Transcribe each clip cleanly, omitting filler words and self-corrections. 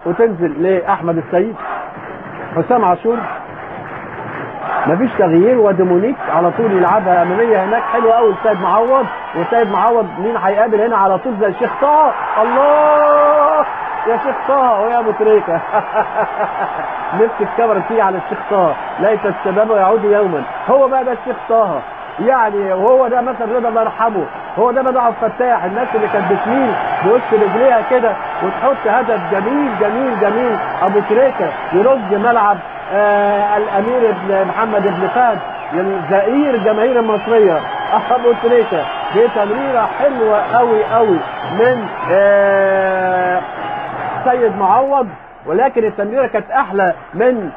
وتنزل لاحمد السيد. حسام عاشور مفيش تغيير، ودومونيك على طول يلعبها اماميه هناك حلوه قوي لسيد معوض. وسيد معوض مين هيقابل هنا على طول زي الشيخ طه؟ الله يا شيخ طه ويا ابو تريكه. نفس الكاميرا تيجي على الشيخ طه، ليت الشباب يعود يوما. هو بقى ده الشيخ طه يعني، وهو ده مثلا رضا الله يرحمه، هو ده بدر عبد الفتاح، الناس اللي كانت بتميل بوش رجليها كده وتحط هدف جميل جميل جميل. ابو تريكه يرد ملعب الامير محمد بن فهد زئير الجماهير المصريه. ابو تريكه بتمريره حلوه قوي قوي من سيد معوض، ولكن التمريره كانت احلى من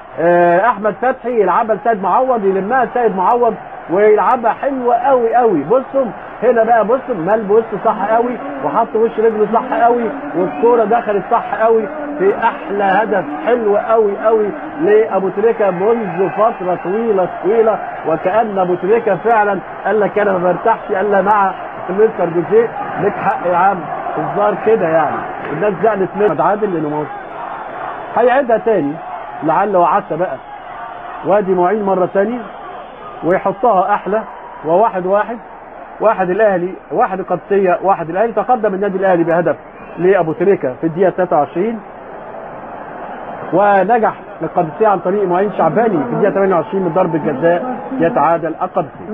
احمد فتحي. يلعبها لسيد معوض، يلمها سيد معوض ويلعبها حلوه قوي قوي. بصوا هنا بقى، بصوا مال بص صح قوي، وحط وش رجله صح قوي، والكوره دخلت صح قوي في احلى هدف حلو قوي قوي لابو تريكه منذ فتره طويله طويله. وكان ابو تريكه فعلا قال لك انا ما برتاحش الا مع مستر جوزيه. لك حق يا عم، الظاهر كده يعني الناس زعلت منه. عادل لانه موت هيعيدها تاني لعل وعسى بقى، وادي معين مره تاني ويحطها احلى. وواحد واحد، واحد الاهلي واحد القادسيه واحد الاهلي. تقدم النادي الاهلي بهدف لابو تريكه في الدقيقه 23، ونجح القادسيه عن طريق معين شعباني في الدقيقه 28 من ضربه جزاء يتعادل القادسيه.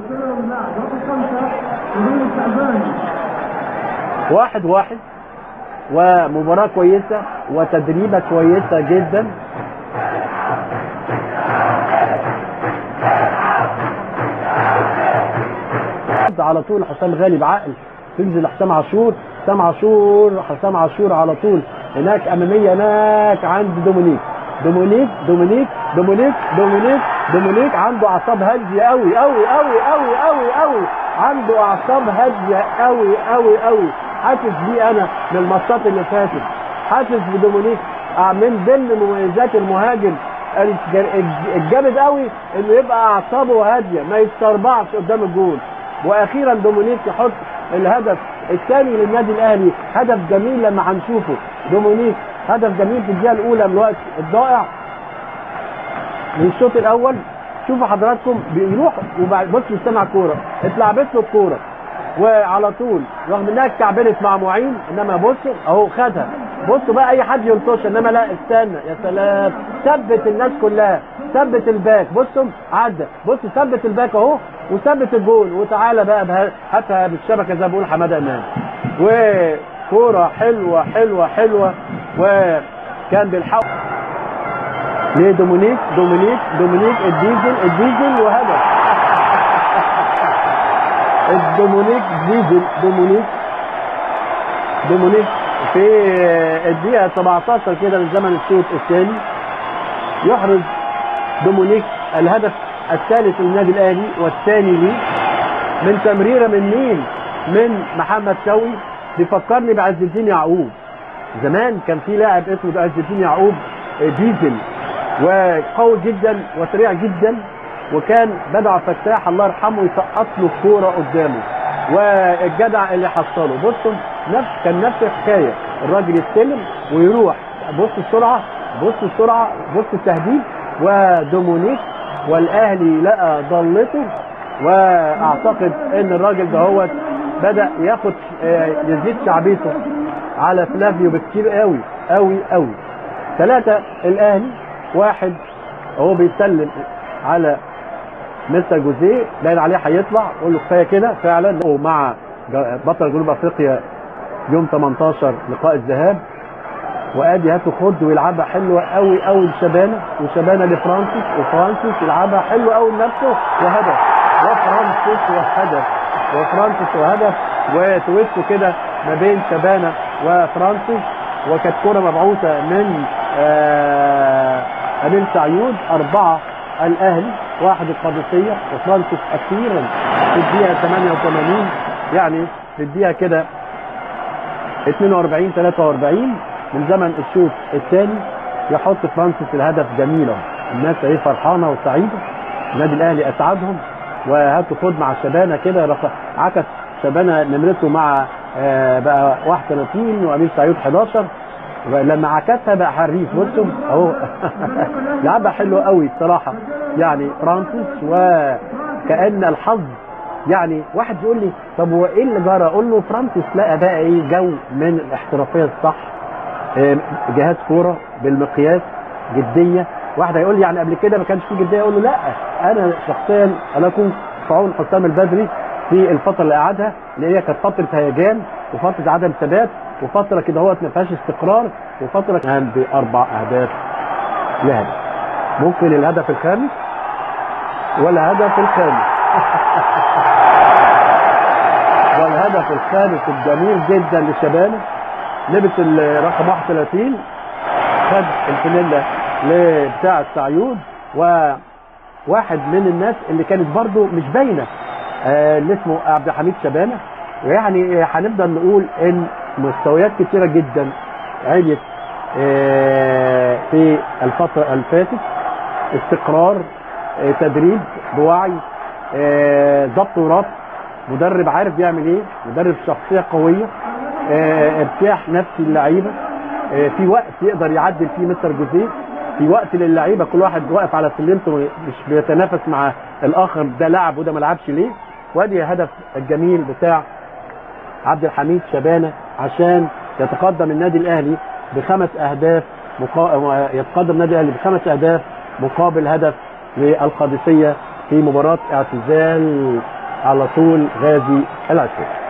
1-1 ومباراه كويسه وتدريبه كويسه جدا. على طول حسام غالي بعقل تنزل حسام عاشور. حسام عاشور على طول هناك اماميه هناك عند دومينيك عنده اعصاب هاديه قوي قوي قوي قوي قوي قوي، عنده اعصاب هاديه قوي قوي قوي. حاسس بيه انا من الماتشات اللي فاتت، حاسس بدومينيك من ضمن مميزات المهاجم الجامد قوي انه يبقى اعصابه هاديه ما يتسربعش قدام الجول. واخيرا دومينيك يحط الهدف الثاني للنادي الاهلي، هدف جميل لما هنشوفه. دومينيك هدف جميل في الدقيقه الاولى من الوقت الضائع من الشوط الاول. شوفوا حضراتكم بيروح وبعد بص مستمع كوره اتلعبت له الكوره وعلى طول رغم انها اتكعبلت مع معين، انما بصوا اهو خدها. بصوا بقى اي حد يلطش، انما لا استنى يا سلام، ثبت الناس كلها، ثبت الباك. بصوا عدى، بصوا ثبت الباك اهو وثبت الجول. وتعالى بقى هاتها بالشبكه زي ما بيقول حماده امام. وكوره حلوه حلوه حلوه، وكان بيلحق لدومينيك الديزل وهدف. دومينيك في الدقيقه 17 كده من زمن الشوط الثاني يحرز دومينيك الهدف الثالث للنادي الاهلي والثاني ليه من تمريره من مين؟ من محمد شوقي. بيفكرني بعز الدين يعقوب. زمان كان في لاعب اسمه عز الدين يعقوب ديزل، وقوي جدا وسريع جدا، وكان بدع فتاح الله يرحمه يسقط له الكوره قدامه، والجدع اللي حصله. بصوا كان نفس الحكايه، الراجل يستلم ويروح. بص السرعه، بص التهديد. ودومينيك والاهلي لقى ضلته، واعتقد ان الراجل ده هو بدا ياخد يزيد شعبيته على فلافيو بكتير قوي قوي قوي. 3 الاهلي 1 هو بيسلم على مستر جوزيه، باين عليه هيطلع، قول له كفايه كده فعلا. ومع بطل جنوب افريقيا يوم 18 لقاء الذهاب، وادي هاتوا خد ويلعبها حلوه قوي قوي لشبانه، وشبانه لفرانسيس، وفرانسيس يلعبها حلوه قوي لنفسه وهدف، وفرانسيس وهدف، وتويستو كده ما بين شبانه وفرانسيس. وكانت كوره مبعوثه من امين سعيود. 4 الاهلي 1 القادسيه، وفرانسيس اخيرا في الدقيقه 88 يعني في الدقيقه كده 42 43 من زمن الشوط الثاني يحط فرانسيس الهدف. جميله، الناس اهي فرحانه وسعيده، النادي الاهلي اسعدهم. وهاتوا خد مع شبانه كده، عكس شبانه نمرته مع بقى 31 وامين سعيود 11، لما عكسها بقى حريف. بصوا اهو لعبه حلوه قوي بصراحه يعني فرانسيس، وكأن الحظ يعني. واحد يقول لي طب هو ايه اللي جرى؟ اقول له فرانسيس لقى بقى ايه جو من الاحترافيه الصح، جهاز كوره بالمقياس، جديه. واحد هيقول لي يعني قبل كده ما كانش فيه جديه، اقول له لا، انا شخصيا انا كنت في عون حسام البدري في الفتره اللي قعدها، اللي هي كانت فتره هيجان وفتره عدم ثبات وفتره كده هو ما فيهاش استقرار، وفتره كان ب4 اهداف لهدف. ممكن الهدف الخامس ولا هدف الخامس والهدف الخامس الجميل جدا لشبانه، لبس الرقم 31، خد الفانيلا بتاع السعيود. وواحد من الناس اللي كانت برضو مش باينه اللي اسمه عبد الحميد شبانه. ويعني هنفضل نقول ان مستويات كتيره جدا عليت في الفتره اللي فاتت، استقرار، تدريب بوعي، ضبط وربط، مدرب عارف بيعمل ايه، مدرب شخصيه قويه، ارتياح نفسي للعيبه، في وقت يقدر يعدل فيه مستر جوزيه، في وقت للعيبه كل واحد واقف على سلمته مش بيتنافس مع الاخر، ده لعب وده ما لعبش ليه. وادي الهدف الجميل بتاع عبد الحميد شبانه عشان يتقدم النادي الاهلي ب5 اهداف يتقدم النادي الاهلي ب5 اهداف مقابل هدف للقادسيه في مباراه اعتزال على طول غازي العسير.